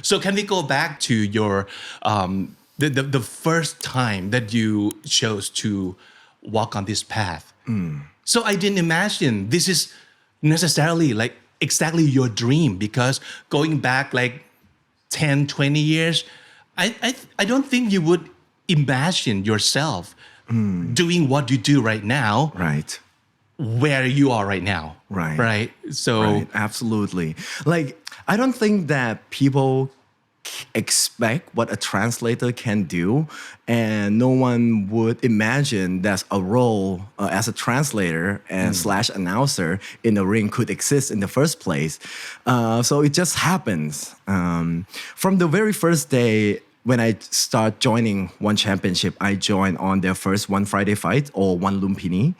So can we go back to your the first time that you chose to walk on this path? So I didn't imagine this is necessarily like exactly your dream because going back like 10, 20 years, I don't think you would imagine yourself doing what you do right now. Right. Where you are right now. Right. So Right, absolutely. Like, I don't think that people expect what a translator can do, and no one would imagine that a role as a translator and slash announcer in the ring could exist in the first place. So it just happens. From the very first day when I start joining One Championship, I joined on their first One Friday fight or One Lumpini.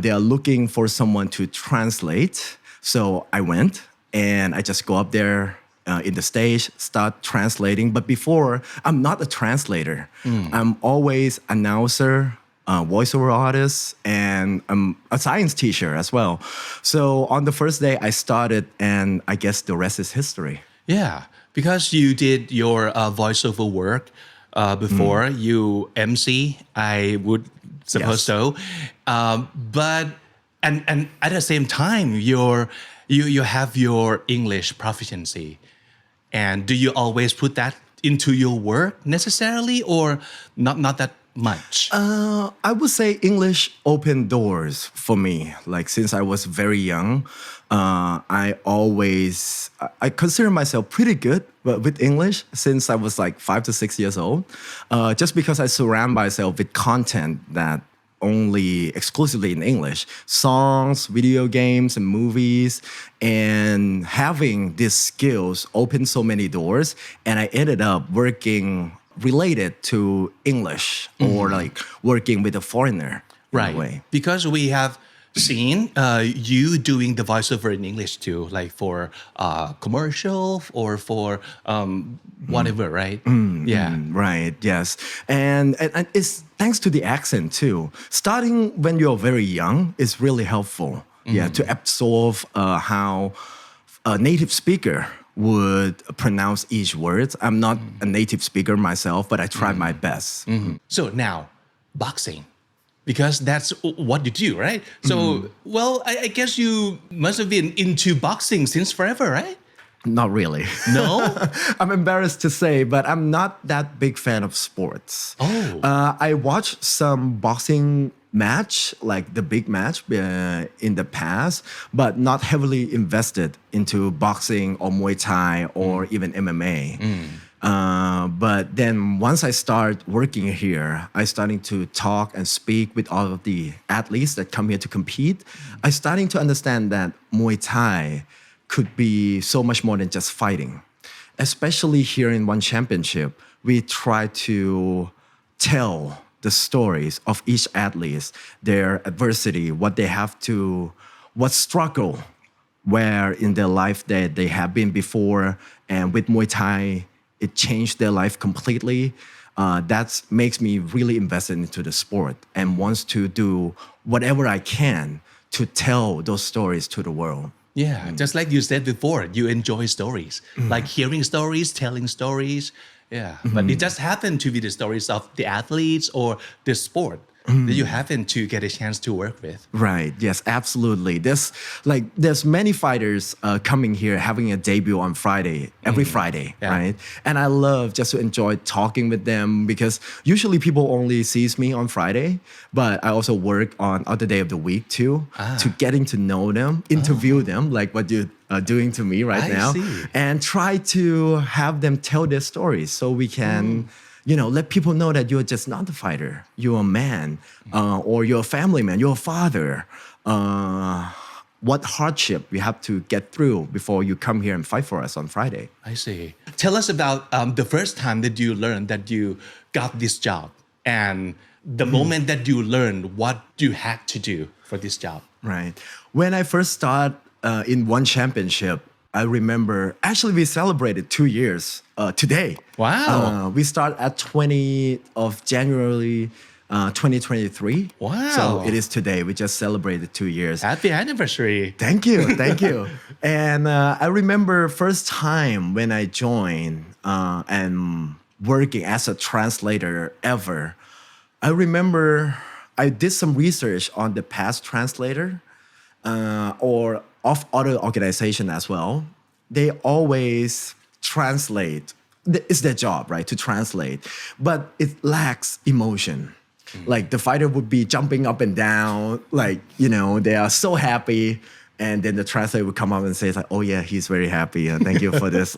They are looking for someone to translate. So I went and I just go up there in the stage, start translating. But before, I'm not a translator. I'm always announcer, voiceover artist, and I'm a science teacher as well. So on the first day I started, and I guess the rest is history. yeah, because you did your voiceover work before you MC, I would suppose so. But and at the same time, you have your English proficiency. And do you always put that into your work necessarily or not that much? I would say English opened doors for me. Like since I was very young, I consider myself pretty good with English since I was like 5 to 6 years old. Just because I surround myself with content that only exclusively in English, songs, video games, and movies, and having these skills opened so many doors, and I ended up working related to English or like working with a foreigner in a way. Because we have seen you doing the voiceover in English too, like for commercial or for whatever, right? Yeah. Right, yes. And it's thanks to the accent too. Starting when you're very young is really helpful. Yeah, to absorb how a native speaker would pronounce each word. I'm not a native speaker myself, but I try my best. So now, boxing. Because that's what you do, right? So, well, I guess you must have been into boxing since forever, right? Not really. No? I'm embarrassed to say, but I'm not that big fan of sports. Oh. I watched some boxing match, like the big match in the past, but not heavily invested into boxing or Muay Thai or even MMA. But then once I start working here, I starting to talk and speak with all of the athletes that come here to compete. I starting to understand that Muay Thai could be so much more than just fighting. Especially here in One Championship, we try to tell the stories of each athlete, their adversity, what struggle, where in their life that they have been before, and with Muay Thai, it changed their life completely. That makes me really invested into the sport and wants to do whatever I can to tell those stories to the world. Yeah, just like you said before, you enjoy stories, like hearing stories, telling stories. Yeah, but it just happened to be the stories of the athletes or the sport that you happen to get a chance to work with. Right. Yes, absolutely. There's many fighters coming here having a debut on Friday, every Friday, right? And I love just to enjoy talking with them because usually people only sees me on Friday, but I also work on other day of the week too, to getting to know them, interview them, like what you're doing to me right now, and try to have them tell their stories so we can let people know that you're just not a fighter. You're a man, or you're a family man. You're a father. What hardship you have to get through before you come here and fight for us on Friday. I see. Tell us about the first time that you learned that you got this job and the moment that you learned what you had to do for this job. Right. When I first started in One Championship, I remember, actually we celebrated 2 years today. Wow. We start at 20th of January 2023. Wow. So it is today. We just celebrated 2 years. Happy anniversary. Thank you. And I remember first time when I joined and working as a translator ever. I remember I did some research on the past translator or of other organization as well. They always translate. It's their job, right, to translate. But it lacks emotion. Like the fighter would be jumping up and down, like, they are so happy. And then the translator would come up and say, like, oh yeah, he's very happy. Thank you for this.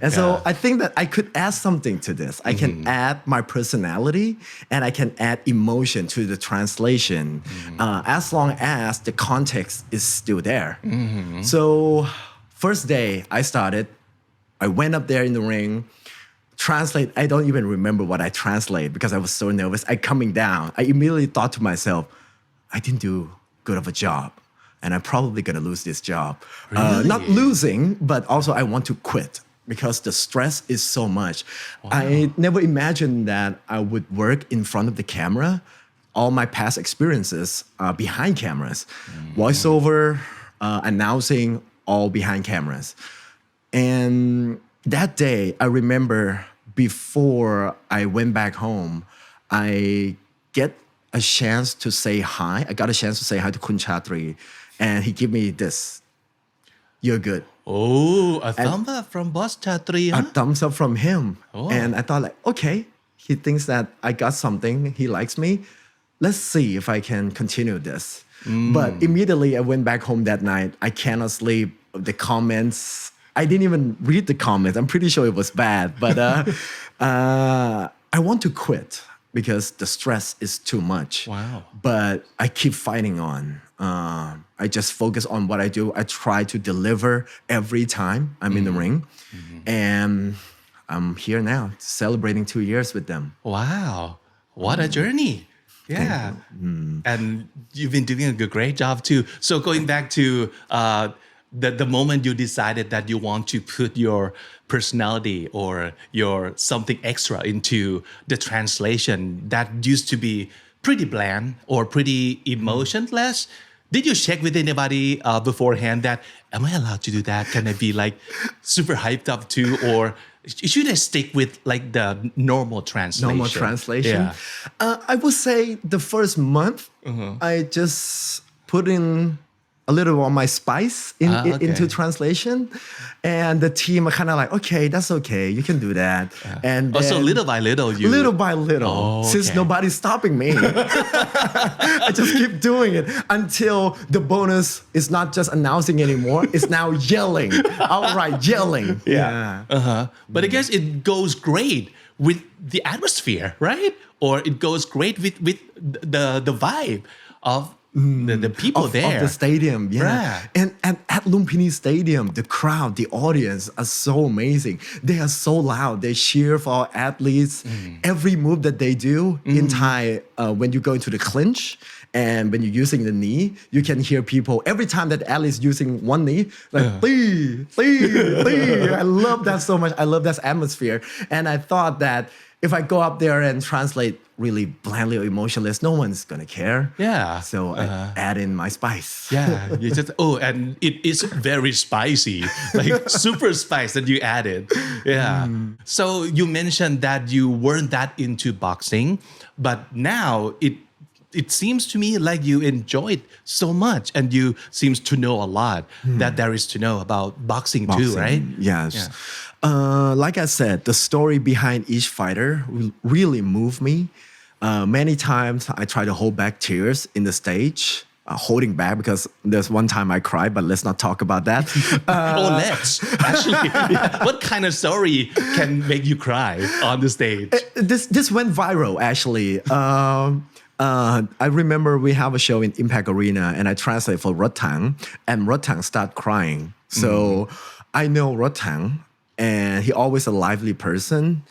So I think that I could add something to this. I can add my personality and I can add emotion to the translation as long as the context is still there. So first day I started, I went up there in the ring, translate. I don't even remember what I translate because I was so nervous. Coming down, I immediately thought to myself, I didn't do good of a job. And I'm probably going to lose this job. Really? Not losing, but also I want to quit because the stress is so much. Wow. I never imagined that I would work in front of the camera. All my past experiences are behind cameras. Voiceover, announcing, all behind cameras. And that day, I remember before I went back home, I get a chance to say hi. I got a chance to say hi to Kun Chatri. And he gave me this. You're good. Oh, a thumb up from Boss Chatri, huh? A thumbs up from him. Oh. And I thought okay, he thinks that I got something. He likes me. Let's see if I can continue this. But immediately I went back home that night. I cannot sleep. The comments, I didn't even read the comments. I'm pretty sure it was bad. But I want to quit because the stress is too much. Wow. But I keep fighting on. I just focus on what I do. I try to deliver every time I'm in the ring. And I'm here now, celebrating 2 years with them. Wow. What a journey. Yeah. And you've been doing a great job too. So going back to the moment you decided that you want to put your personality or your something extra into the translation that used to be pretty bland or pretty emotionless. Did you check with anybody beforehand that, am I allowed to do that? Can I be super hyped up too? Or should I stick with the normal translation? Normal translation? Yeah. I would say the first month, I just put in a little of my spice into translation. And the team are kind of okay, that's okay. You can do that. And so little by little, Little by little. Oh, okay. Since nobody's stopping me. I just keep doing it until the bonus is not just announcing anymore. It's now yelling. Outright yelling. Yeah. But I guess it goes great with the atmosphere, right? Or it goes great with the vibe of the people there. Of the stadium, yeah. Right. And at Lumpini Stadium, the crowd, the audience are so amazing. They are so loud. They cheer for our athletes. Every move that they do in Thai, when you go into the clinch and when you're using the knee, you can hear people, every time that athlete is using one knee, "Tee, tee, tee." I love that so much. I love that atmosphere. And I thought that if I go up there and translate really blandly or emotionless, no one's gonna care. Yeah. So I add in my spice. Yeah, you just and it is very spicy, super spice that you added. Yeah. So you mentioned that you weren't that into boxing, but now it seems to me like you enjoy it so much, and you seems to know a lot that there is to know about boxing too, right? Yes. Yeah. Like I said, the story behind each fighter really moved me. Many times I try to hold back tears in the stage, holding back because there's one time I cried, but let's not talk about that. Let's. Actually, what kind of story can make you cry on the stage? This went viral, actually. I remember we have a show in Impact Arena and I translate for Rotang, and Rotang start crying. So I know Rotang, and he always a lively person.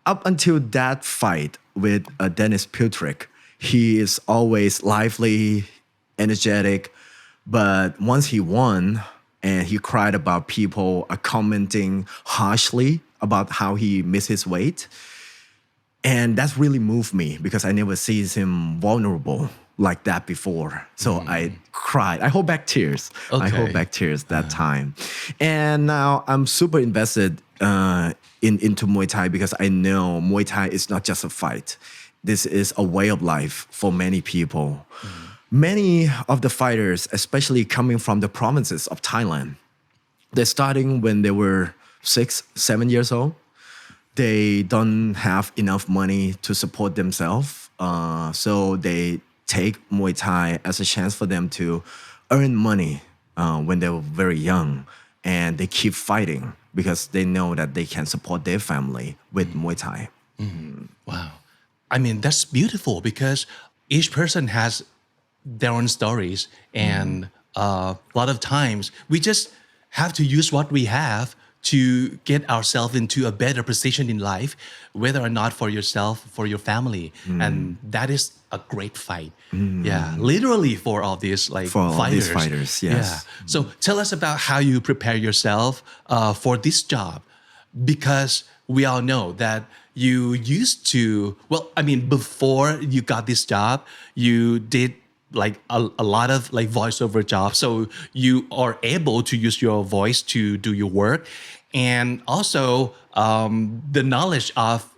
Up until that fight with Dennis Piltrick, he is always lively, energetic. But once he won and he cried about people commenting harshly about how he missed his weight, And that's really moved me because I never seen him vulnerable like that before. So I cried. I hold back tears. I hold back tears that time. And now I'm super invested into Muay Thai because I know Muay Thai is not just a fight. This is a way of life for many people. Many of the fighters, especially coming from the provinces of Thailand, they're starting when they were 6, 7 years old. They don't have enough money to support themselves. So they take Muay Thai as a chance for them to earn money when they were very young. And they keep fighting because they know that they can support their family with Muay Thai. Wow. I mean, that's beautiful because each person has their own stories. And a lot of times we just have to use what we have to get ourselves into a better position in life, whether or not for yourself, for your family. And that is a great fight. Yeah, literally for all these fighters, yes. Yeah. So tell us about how you prepare yourself for this job, because we all know that you used to, before you got this job, you did a lot of voiceover jobs. So you are able to use your voice to do your work. And also the knowledge of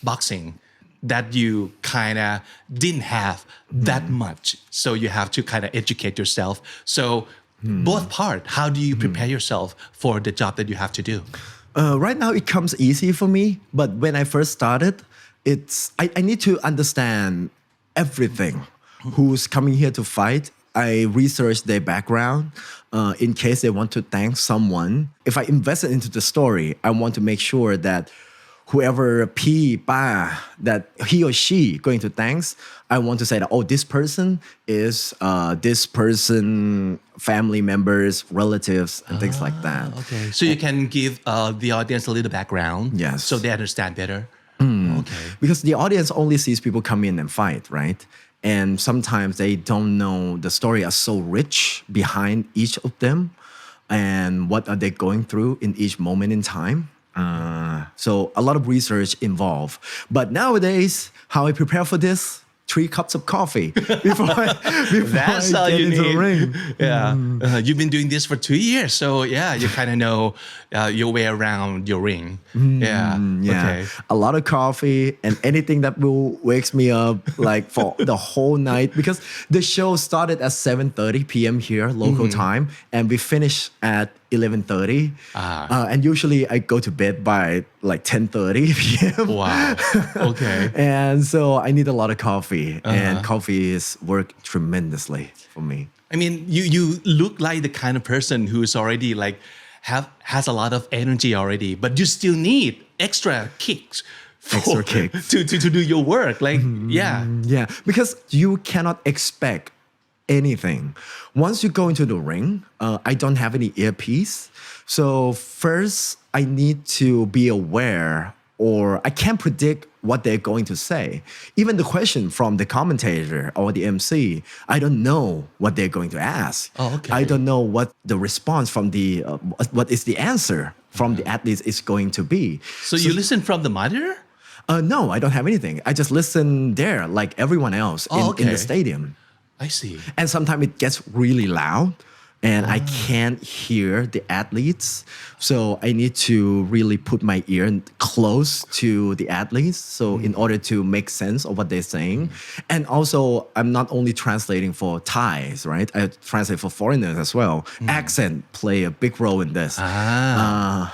boxing that you kind of didn't have that much. So you have to kind of educate yourself. So both part, how do you prepare yourself for the job that you have to do? Right now it comes easy for me. But when I first started, I need to understand everything. Who's coming here to fight. I research their background in case they want to thank someone. If I invested into the story, I want to make sure that whoever that he or she going to thanks, I want to say that, this person is this person, family members, relatives, and things like that. Okay. So you can give the audience a little background. Yes. So they understand better. Okay. Because the audience only sees people come in and fight, right? And sometimes they don't know the story are so rich behind each of them and what are they going through in each moment in time. So a lot of research involved. But nowadays, how I prepare for this, 3 cups of coffee before That's I all get you into need. the ring. Yeah. You've been doing this for 2 years. So yeah, you kind of know your way around your ring. Yeah. Okay. A lot of coffee and anything that will wakes me up for the whole night, because the show started at 7:30 p.m. here local time and we finish at 11:30. And usually I go to bed by 10:30 p.m. Wow. Okay. And so I need a lot of coffee and coffee is work tremendously for me. I mean, you look like the kind of person who's already has a lot of energy already, but you still need extra kicks to do your work. Yeah, because you cannot expect anything. Once you go into the ring, I don't have any earpiece. So first I need to be aware, or I can't predict what they're going to say. Even the question from the commentator or the MC, I don't know what they're going to ask. Oh, okay. I don't know what the response from what is the answer from the athletes is going to be. So you listen from the monitor? No, I don't have anything. I just listen there like everyone else in the stadium. I see. And sometimes it gets really loud and I can't hear the athletes. So I need to really put my ear close to the athletes. So in order to make sense of what they're saying. And also I'm not only translating for Thais, right? I translate for foreigners as well. Accent play a big role in this.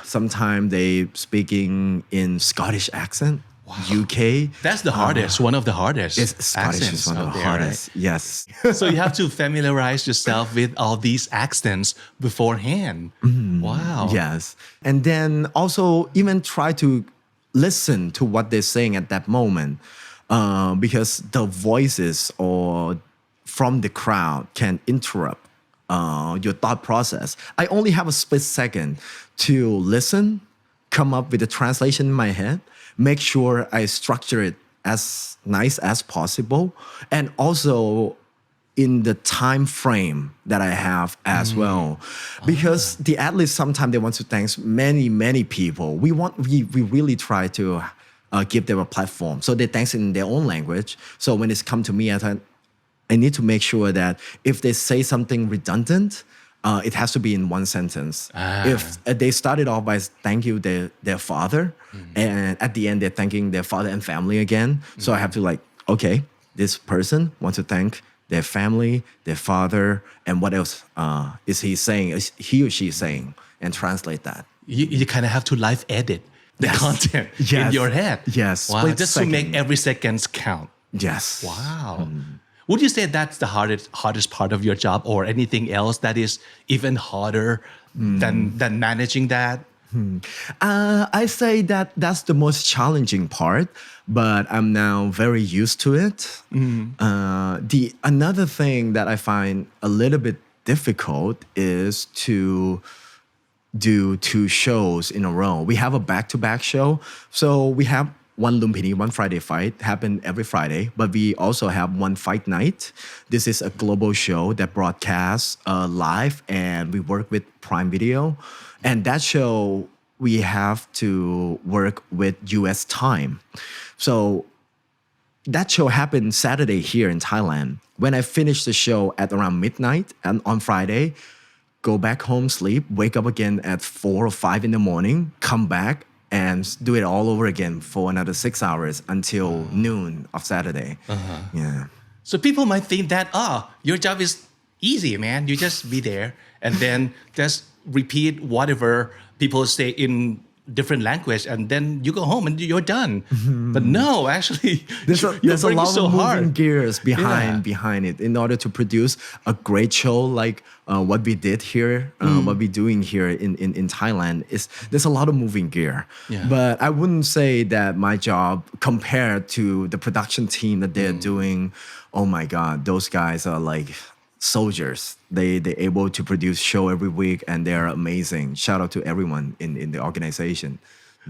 Sometimes they speaking in Scottish accent. Wow. UK. That's the hardest, one of the hardest. Scottish is one of the hardest, right? Yes. So you have to familiarize yourself with all these accents beforehand. Wow. Yes. And then also even try to listen to what they're saying at that moment, because the voices or from the crowd can interrupt your thought process. I only have a split second to listen, come up with a translation in my head, make sure I structure it as nice as possible, and also in the time frame that I have as well. Because the athletes sometimes they want to thank many people. We really try to give them a platform. So they thanks in their own language. So when it's come to me, I need to make sure that if they say something redundant, it has to be in one sentence. If they started off by thank you their father, and at the end they're thanking their father and family again. So I have to like, okay, this person wants to thank their family, their father, and what else is he saying? Is he or she saying? And translate that. You kind of have to live edit the content in your head. Yes. Wow. Just to make every second count. Yes. Wow. Would you say that's the hardest part of your job, or anything else that is even harder than managing that? I say that that's the most challenging part, but I'm now very used to it. The another thing that I find a little bit difficult is to do 2 shows in a row. We have a back-to-back show, so we have one Lumpini, one Friday fight happen every Friday, but we also have one fight night. This is a global show that broadcasts live, and we work with Prime Video. And that show, we have to work with US time. So that show happened Saturday here in Thailand. When I finish the show at around midnight and on Friday, go back home, sleep, wake up again at 4 or 5 in the morning, come back, and do it all over again for another 6 hours until noon of Saturday. Yeah. So people might think that, your job is easy, man. You just be there and then just repeat whatever people say in different language, and then you go home and you're done. But no, actually, there's a lot so of moving hard. gears behind it in order to produce a great show like what we did here, what we're doing here in Thailand. There's a lot of moving gear. But I wouldn't say that my job compared to the production team that they're doing, oh my God, those guys are like soldiers. They're able to produce show every week, and they're amazing. Shout out to everyone in the organization.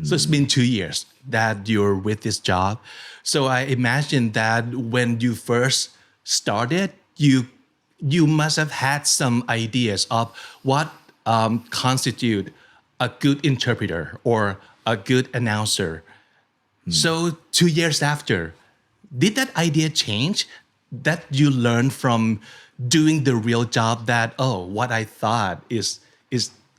So it's been 2 years that you're with this job. So I imagine that when you first started, you must have had some ideas of what constitute a good interpreter or a good announcer. So 2 years after, did that idea change? That you learned from doing the real job, that what I thought is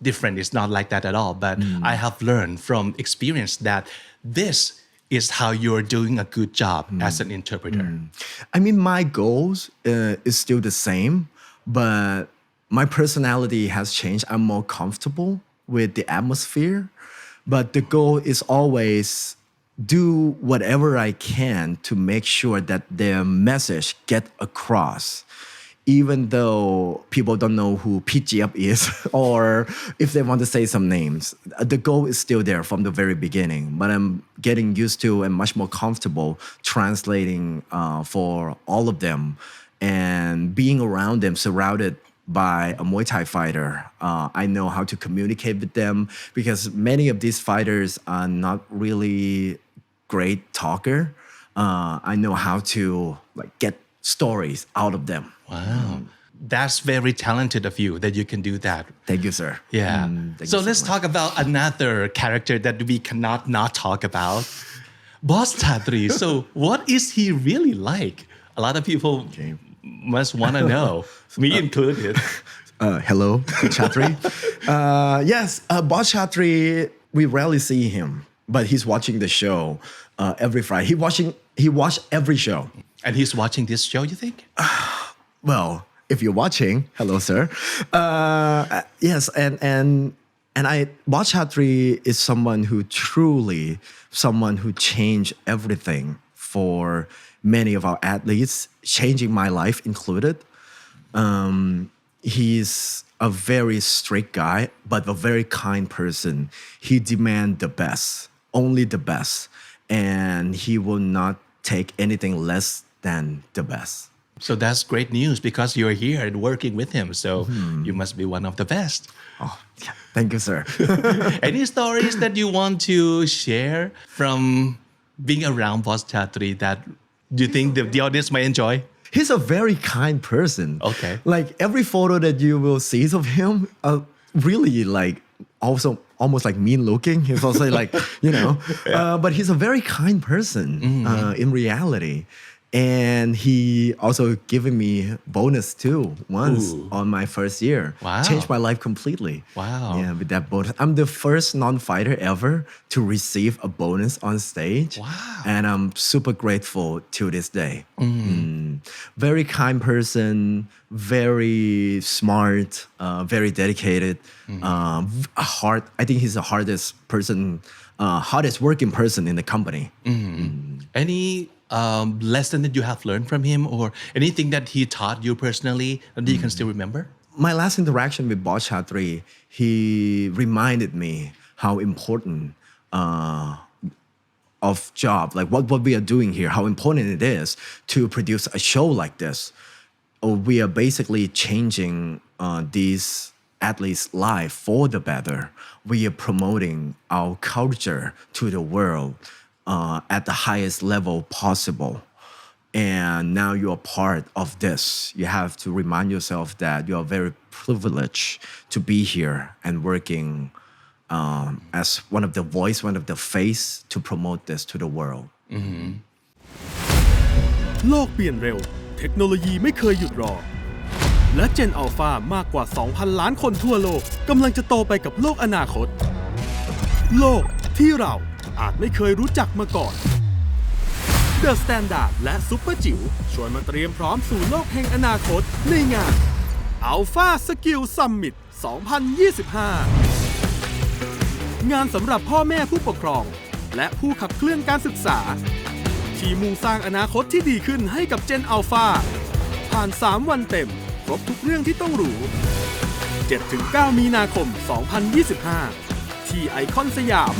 different, it's not like that at all, but I have learned from experience that this is how you're doing a good job as an interpreter. I mean, my goals is still the same, but my personality has changed. I'm more comfortable with the atmosphere, but the goal is always do whatever I can to make sure that their message get across, even though people don't know who PGF is, or if they want to say some names. The goal is still there from the very beginning, but I'm getting used to and much more comfortable translating for all of them, and being around them, surrounded by a Muay Thai fighter. I know how to communicate with them, because many of these fighters are not really great talker. I know how to get stories out of them. Wow. That's very talented of you that you can do that. Thank you, sir. Yeah. So let's talk about another character that we cannot not talk about. Boss Chatri. So what is he really like? A lot of people must want to know, me included. Hello, Chatri. Yes, Boss Chatri, we rarely see him, but he's watching the show every Friday. He watched every show. And he's watching this show, you think? Well, if you're watching, hello, sir. Yes, and Boss Chatri is someone who changed everything for many of our athletes, changing my life included. He's a very strict guy, but a very kind person. He demands the best, only the best, and he will not take anything less than the best. So that's great news, because you're here and working with him. So you must be one of the best. Oh, yeah. Thank you, sir. Any stories that you want to share from being around Boss Chatri that you think the audience might enjoy? He's a very kind person. Okay. Like every photo that you will see of him, really also almost like mean looking. He's also like, but he's a very kind person in reality. And he also given me bonus too once on my first year. Wow. Changed my life completely. Wow. Yeah, with that bonus. I'm the first non-fighter ever to receive a bonus on stage. Wow. And I'm super grateful to this day. Very kind person, very smart, very dedicated, I think he's the hardest working person in the company. Any lesson that you have learned from him or anything that he taught you personally that you can still remember? My last interaction with Boss Chatri, he reminded me how important of job, like what we are doing here, how important it is to produce a show like this. We are basically changing these athletes' life for the better. We are promoting our culture to the world at the highest level possible. And now you are part of this. You have to remind yourself that you are very privileged to be here and working as one of the voice, one of the face to promote this to the world. โลกเปลี่ยนเร็วเทคโนโลยีไม่เคยหยุดรอและ Gen Alpha มากกว่า 2,000 ล้านคนทั่วโลกกำลังจะโตไปกับโลกอนาคตโลกที่เราอาจไม่เคยรู้จักมาก่อน The Standard และซุปเปอร์จิ๋วชวนมาเตรียมพร้อมสู่โลกแห่งอนาคตในงาน Alpha Skill Summit 2025 งานสำหรับพ่อแม่ผู้ปกครองและผู้ขับเคลื่อนการศึกษาที่มุ่งสร้างอนาคตที่ดีขึ้นให้กับ Gen Alpha ผ่าน 3 วันเต็มครบทุกเรื่องที่ต้องรู้ 7-9 มีนาคม 2025 ที่ไอคอนสยาม